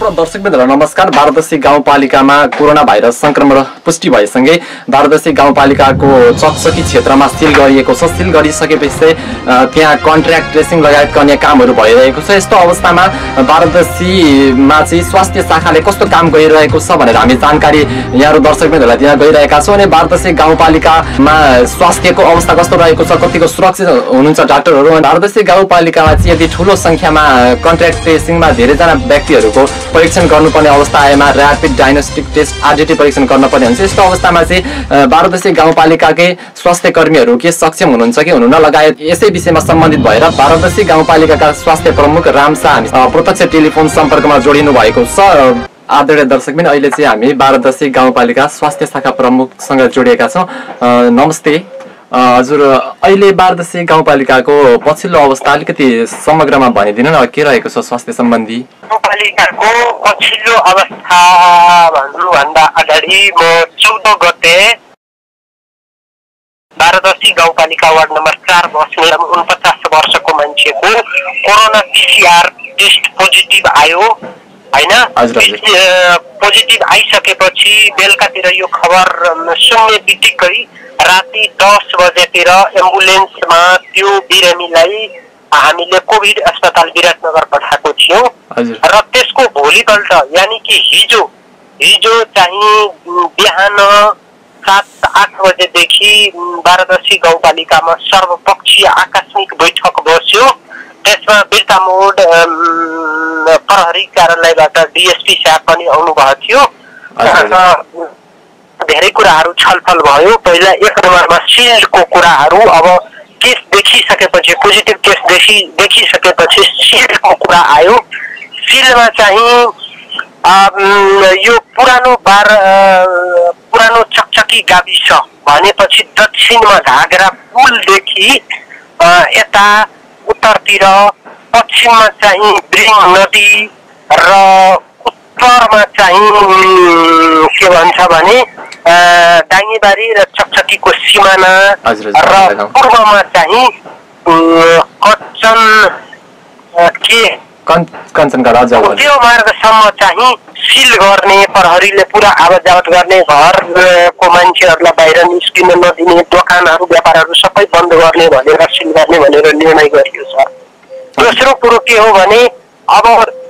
सम्पूर्ण दर्शकवृन्दलाई नमस्कार। बारादशी गाउँपालिकामा कोरोना भाइरस संक्रमण पुष्टि भएसँगै बारादशी गाउँपालिकाको चकचकी क्षेत्रमा सिल गरिएको छ। सिल गरिसकेपछि त्यहाँ कन्ट्र्याक्ट ट्रेसिङ लगायतका अन्य कामहरू भइरहेको छ। यस्तो अवस्थामा बारादशीमा चाहिँ स्वास्थ्य शाखाले कस्तो काम गरिरहेको छ भनेर हामी जानकारी यहाँहरू दर्शकवृन्दलाई त्यहाँ गइरहेका छौँ। अनि बारादशी गाउँपालिकामा स्वास्थ्यको अवस्था कस्तो रहेको छ, कतिको सुरक्षित हुनुहुन्छ डाक्टरहरू। बारादशी गाउँपालिकामा चाहिँ यदि ठुलो संख्यामा कन्ट्र्याक्ट ट्रेसिङमा धेरैजना व्यक्तिहरूको परीक्षण गर्नुपर्ने अवस्था आएमा र्यापिड डायग्नोस्टिक टेस्ट आरडीटी परीक्षण गर्नुपर्ने हुन्छ। यस्तो अवस्थामा चाहिँ बारादशी गाउँपालिकाकै स्वास्थ्य कर्मीहरू के सक्षम हुनुहुन्छ कि हुनुहुन्न लगायत यसै विषयमा सम्बन्धित भएर बारादशी गाउँपालिकाका स्वास्थ्य प्रमुख राम शाह प्रत्यक्ष टेलिफोन सम्पर्कमा जोडिनु भएको छ। आदरणीय दर्शकबिन, अहिले चाहिँ हामी बारादशी गाउँपालिका स्वास्थ्य शाखा प्रमुखसँग जोडिएका छौँ। नमस्ते हजुर, अहिले बारादशी गाउँपालिकाको पछिल्लो अवस्था अलिकति समग्रमा भनिदिनु न, के रहेको छ स्वास्थ्य सम्बन्धी? गाउँपालिकाको पछिल्लो अवस्था भन्नुभन्दा अगाडि म 14 गते बारादशी गाउँपालिका वार्ड नम्बर 4 बस्ने 49 वर्षको मान्छेको कोरोना पीसीआर टेस्ट पोजिटिभ आयो हैन। पोजिटिभ आइसकेपछि बेलुकातिर यो खबर सुन्ने बित्तिकै राति 10 बजेतिर एम्बुलेन्समा त्यो बिरामीलाई हामीले कोभिड अस्पताल विराटनगर पठाएको थियौँ र त्यसको भोलिपल्ट यानि कि हिजो चाहिँ बिहान 7-8 बजेदेखि बारादशी गाउँपालिकामा सर्वपक्षीय आकस्मिक बैठक बस्यो। त्यसमा बिर्तामोड प्रहरी कार्यालयबाट डीएसपी साहब पनि आउनु भएको थियो। धेरै कुराहरू छलफल भयो। पहिला 1 नम्बरमा सिल्डको कुराहरू, अब केस देखिसकेपछि पोजिटिभ केस देखिसकेपछि सिल्डको कुरा आयो। सिल्डमा चाहिँ यो पुरानो चकचकी गाविस भनेपछि दक्षिणमा घागरा पुलदेखि यता उत्तरतिर, पश्चिममा चाहिँ ब्रिङ नदी र उत्तरमा चाहिँ के भन्छ भने डाङ्गीबारी र चकचकीको सिमाना र पूर्वमा चाहिँ त्यो मार्गसम्म चाहिँ सिल गर्ने, प्रहरीले पुरा आवत जावत गर्ने, घरको मान्छेहरूलाई बाहिर निस्किन नदिने, दोकानहरू व्यापारहरू सबै बन्द गर्ने भनेर सिल गर्ने भनेर निर्णय गरियो छ। दोस्रो कुरो के हो भने अब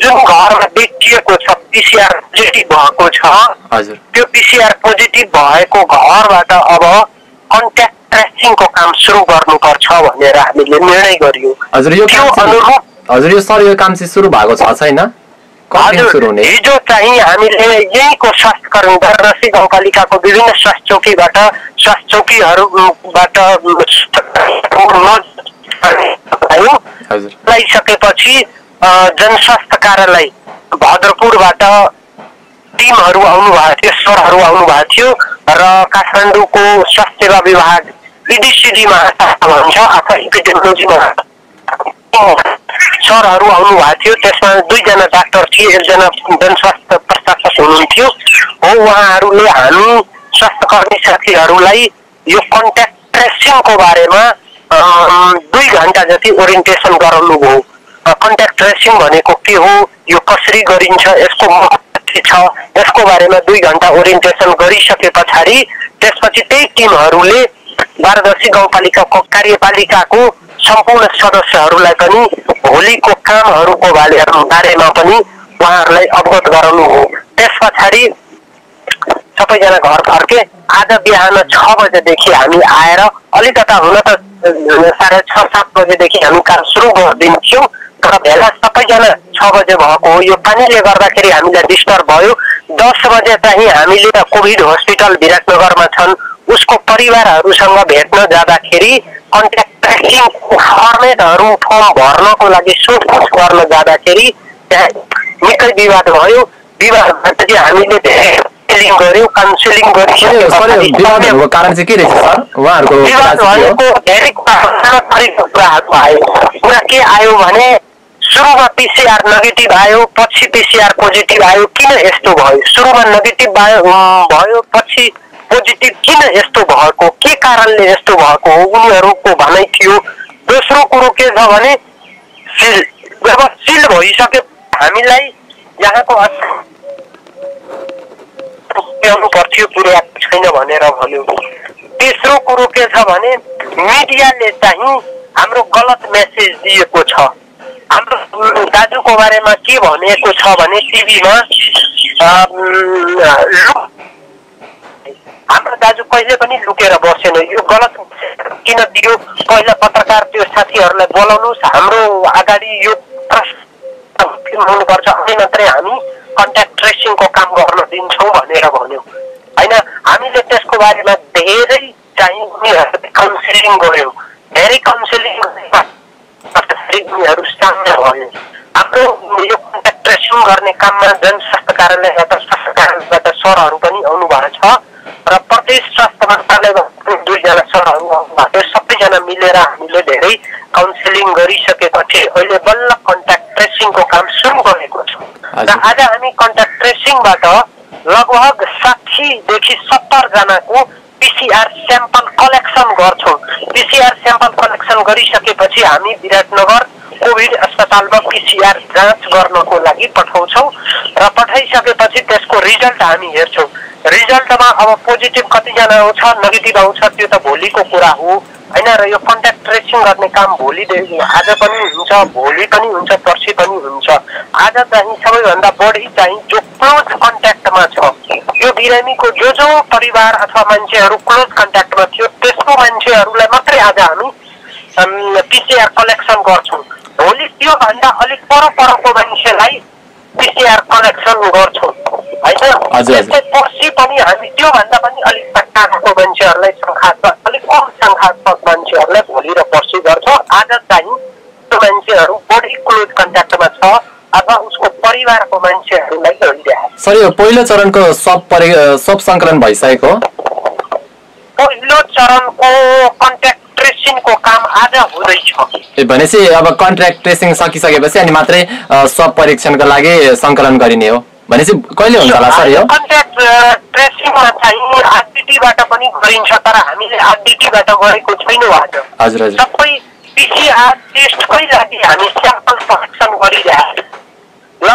जुन घरमा देखिएको छ पीसीआर पोजिटिभ भएको छ, त्यो पीसीआर पोजिटिभ भएको घरबाट अब कन्ट्याक्ट ट्रेसिङको काम सुरु गर्नुपर्छ भनेर हामीले निर्णय गरियो। हजुर यो काम चाहिँ सुरु भएको छ छैन? हिजो चाहिँ हामीले यहीँको स्वास्थ्य कर्मी बारादशी गाउँपालिकाको विभिन्न स्वास्थ्य चौकीहरूबाट लगाइसकेपछि जनस्वास्थ्य कार्यालय भद्रपुरबाट टिमहरू आउनु भएको थियो, सरहरू आउनु भएको थियो र काठमाडौँको स्वास्थ्य सेवा विभाग इडिसिडीमा भन्छ अथवा इपिडेमियोलोजीमा सरहरू आउनु भएको थियो। त्यसमा 2 जना डाक्टर थिए, 1 जना जनस्वास्थ्य प्रशासक हुनुहुन्थ्यो। उहाँहरूले हामी स्वास्थ्य कर्मी साथीहरूलाई यो कन्ट्याक्ट ट्रेसिङको बारेमा 2 घण्टा जति ओरिएन्टेसन गराउनु भयो। कन्ट्याक्ट ट्रेसिङ भनेको के हो, यो कसरी गरिन्छ, यसको महत्त्व के छ, यसको बारेमा 2 घण्टा ओरिएन्टेसन गरिसके पछाडि त्यसपछि त्यही टिमहरूले बारादशी गाउँपालिकाको कार्यपालिकाको सम्पूर्ण सदस्यहरूलाई पनि भोलिको कामहरूको बारेमा पनि उहाँहरूलाई अवगत गराउनु हो। त्यस पछाडि सबैजना घर फर्के। आज बिहान 6 बजेदेखि हामी आएर अलिकता हुन त 6:30-7 बजेदेखि हामी काम सुरु गरिदिन्थ्यौँ, तर भेला सबैजना 6 बजे भएको हो। यो पानीले गर्दाखेरि हामीलाई डिस्टर्ब भयो। 10 बजे चाहिँ हामीले कोभिड हस्पिटल विराटनगरमा छन् उसको परिवारहरूसँग भेट्न जाँदाखेरि कन्ट्याक्ट ट्रेसिङ फर्मेटहरू फर्म भर्नको लागि सोधपुछ गर्न जाँदाखेरि त्यहाँ निकै विवाद भयो। विवादपछि हामीले धेरै गर्यो, काउन्सिलिङ गरिसक्यो। कारण चाहिँ के रहेछ सर? उहाँहरुको धेरै कुराहरू आयो। कुरा के आयो भने सुरुमा पीसीआर नेगेटिभ आयो, पछि पीसीआर पोजिटिभ आयो। किन यस्तो भयो? सुरुमा नेगेटिभ भयो, पछि पोजिटिभ किन यस्तो भएको, के कारणले यस्तो भएको हो उनीहरूको भनाइ थियो। दोस्रो कुरो के छ भने जब सिल भइसके हामीलाई जहाँको पुर्याउनु पर्थ्यो पुर्याएको छैन भनेर भन्यो। तेस्रो कुरो के छ भने मिडियाले चाहिँ हाम्रो गलत मेसेज दिएको छ। हाम्रो दाजुको बारेमा के भनेको छ भने टिभीमा हाम्रो दाजु कहिले पनि लुकेर बसेन। यो गलत किन दियो? पहिला पत्रकार त्यो साथीहरूलाई बोलाउनुहोस्, हाम्रो अगाडि यो हुनुपर्छ, अनि मात्रै हामी कन्ट्याक्ट ट्रेसिङको काम गर्न दिन्छौँ भनेर भन्यो होइन। हामीले त्यसको बारेमा धेरै चाहिँ उनीहरूले काउन्सिलिङ गर्यो, धेरै काउन्सिलिङ उनीहरू सामना भयो। हाम्रो यो कन्ट्याक्ट ट्रेसिङ गर्ने काममा जनस्वास्थ्य कार्यालयबाट स्वास्थ्य कार्यालयबाट सरहरू पनि आउनु भएको छ र प्रदेश स्वास्थ्य मन्त्रालयबाट 2 जना सरहरू आउनु भएको थियो। सबैजना मिलेर हामीले धेरै काउन्सिलिङ गरिसकेपछि अहिले बल्ल कन्ट्याक्ट ट्रेसिङको काम सुरु गरेको छ। र आज हामी कन्ट्याक्ट ट्रेसिङबाट लगभग 60 देखि 70 जनाको PCR स्याम्पल कलेक्सन गर्छौँ। PCR स्याम्पल कलेक्सन गरिसकेपछि हामी विराटनगर कोभिड अस्पतालमा PCR जाँच गर्नको लागि पठाउँछौँ र पठाइसकेपछि त्यसको रिजल्ट हामी हेर्छौँ। रिजल्टमा अब पोजिटिभ कतिजना आउँछ नेगेटिभ आउँछ त्यो त भोलिको कुरा हो होइन। र यो कन्ट्याक्ट ट्रेसिङ गर्ने काम भोलिदेखि आज पनि हुन्छ, भोलि पनि हुन्छ, पर्सि पनि हुन्छ। आज चाहिँ सबैभन्दा बढी चाहिँ जो क्लोज कन्ट्याक्टमा छ, यो बिरामीको जो परिवार अथवा मान्छेहरू क्लोज कन्ट्याक्टमा थियो त्यसको मान्छेहरूलाई मात्रै आज हामी PCR कलेक्सन गर्छौँ। भोलि त्योभन्दा अलिक परको मान्छेलाई PCR कलेक्सन गर्छौँ होइन। त्यस्तै पर्सि पनि हामी त्योभन्दा पनि अलिक टाढाको मान्छेहरूलाई अलिक कम सङ्ख्यात्मक मान्छेहरूलाई भोलि र पर्सि गर्छौँ। आज चाहिँ त्यो मान्छेहरू बढी क्लोज कन्ट्याक्टमा छ अथवा उसको परिवारको मान्छेहरूलाई गरिरहेको छ। सर यो पहिलो चरणको सब सङ्कलन भइसकेको? पहिलो चरणको कन्ट्याक्ट ट्रेसिङको काम आज हुँदैछ। भनेपछि अब कन्ट्याक्ट ट्रेसिङ सकिसकेपछि अनि मात्रै सब परीक्षणको लागि सङ्कलन गरिने हो भनेपछि कहिले हुन्छ होला सर यो? कन्ट्याक्ट ट्रेसिङमा चाहिँ आरडिटीबाट पनि गरिन्छ तर हामीले आरडिटीबाट गरेको छैनौँ आज। हजुर हजुर। सबै PCR टेस्टकै लागि हामी स्याम्पल कलेक्सन गरिरहेको ल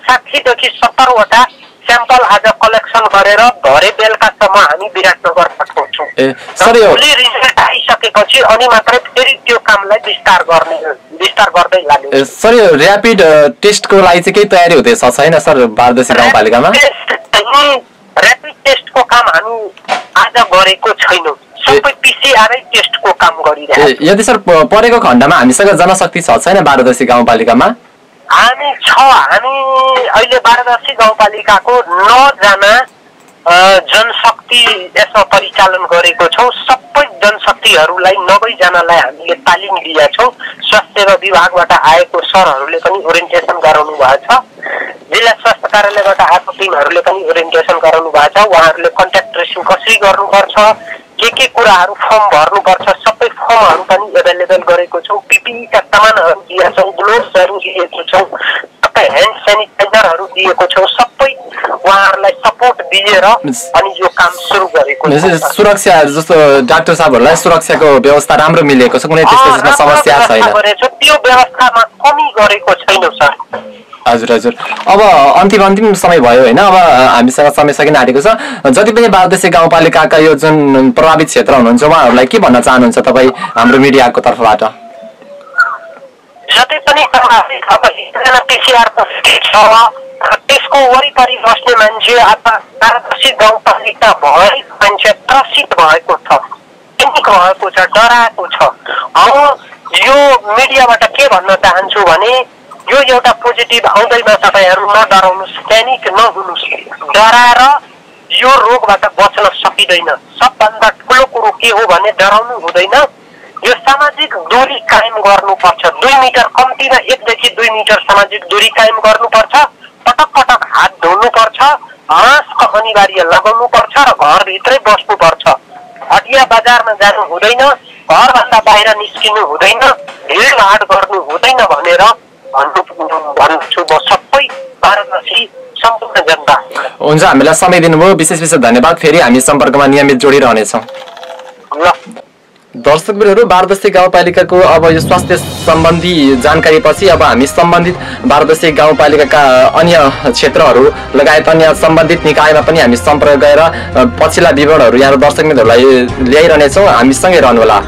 60 देखि 70 वटा स्याम्पल आज कलेक्सन गरेर भरे बेलुकासम्म हामी विराटनगर पठाउँछौँ। सर यो रिजल्ट आइसकेपछि अनि मात्रै फेरि त्यो कामलाई विस्तार गर्दै लाग्यो। सर यो ऱ्यापिड टेस्टको लागि चाहिँ केही तयारी हुँदैछ छैन सर बारदसी गाउँपालिकामा? ऱ्यापिड टेस्टको काम हामी आज गरेको छैनौँ, सबै PCR टेस्टको काम गरिरहेको। यदि सर परेको खण्डमा हामीसँग जनशक्ति छ छैन बारदसी गाउँपालिकामा? हामी अहिले बारदसी गाउँपालिकाको 9 जना जनशक्ति यसमा परिचालन गरेको छौँ। सबै जनशक्तिहरूलाई 90 जनालाई हामीले तालिम दिएका छौँ। स्वास्थ्य सेवा विभागबाट आएको सरहरूले पनि ओरिएन्टेसन गराउनु भएको छ, जिल्ला स्वास्थ्य कार्यालयबाट आएको टिमहरूले पनि ओरिएन्टेसन गराउनु भएको छ। उहाँहरूले कन्ट्याक्ट ट्रेसिङ कसरी गर्नुपर्छ, के कुराहरू फर्म भर्नुपर्छ सबै फर्महरू पनि एभाइलेबल गरेको छौँ। पिपिईका सामानहरू दिएका छौँ, ग्लोभ्सहरू दिएको छौँ, सबै ह्यान्ड सेनिटाइजरहरू दिएको छौँ। सबै उहाँहरूलाई सपोर्ट दिएर अनि यो काम सुरु गरेको छ। सुरक्षा जस्तो डाक्टर साहबहरूलाई सुरक्षाको व्यवस्था राम्रो मिलेको छ, कुनै त्यस्तो समस्या छैन? त्यो व्यवस्थामा कमी गरेको छैन सर। हजुर हजुर। अब अन्तिम समय भयो होइन, अब हामीसँग समय सकिन आँटेको छ। जति पनि बारदसी गाउँपालिकाका यो जुन प्रभावित क्षेत्र हुनुहुन्छ उहाँहरूलाई के भन्न चाहनुहुन्छ तपाईँ हाम्रो मिडियाको तर्फबाट? जति पनि PCR छ त्यसको वरिपरि बस्ने मान्छे अथवा बारदसी गाउँपालिका भएको मान्छे त्रसित भएको छ, पेनिक भएको छ, डराएको छ। म यो मिडियाबाट के भन्न चाहन्छु भने यो एउटा पोजिटिभ आउँदैमा तपाईँहरू नडराउनुहोस्, प्यानिक नहुनुहोस्। डराएर यो रोगबाट बच्न सकिँदैन। सबभन्दा ठुलो कुरो के हो भने डराउनु हुँदैन। यो सामाजिक दूरी कायम गर्नुपर्छ। 2 मिटर कम्तीमा 1 देखि 2 मिटर सामाजिक दूरी कायम गर्नुपर्छ। पटक हात धुनुपर्छ, मास्क अनिवार्य लगाउनुपर्छ र घरभित्रै बस्नुपर्छ। हटिया बजारमा जानु हुँदैन, घरभन्दा बाहिर निस्किनु हुँदैन, हिँडहाड गर्नु हुँदैन भनेर भन्छु म सबै भारतवासी सम्पूर्ण जनता। हुन्छ, हामीलाई समय दिनुभयो, विशेष धन्यवाद। फेरि हामी सम्पर्कमा नियमित जोडिरहनेछौँ। ल। दर्शकबिरहरू, बारदसे गाउँपालिकाको अब यो स्वास्थ्य सम्बन्धी जानकारीपछि अब हामी सम्बन्धित बारदसे गाउँपालिकाका अन्य क्षेत्रहरू लगायत अन्य सम्बन्धित निकायमा पनि हामी सम्पर्क गरेर पछिल्ला विवरणहरू यहाँ दर्शकबिरहरूलाई ल्याइरहनेछौँ। हामीसँगै रहनुहोला।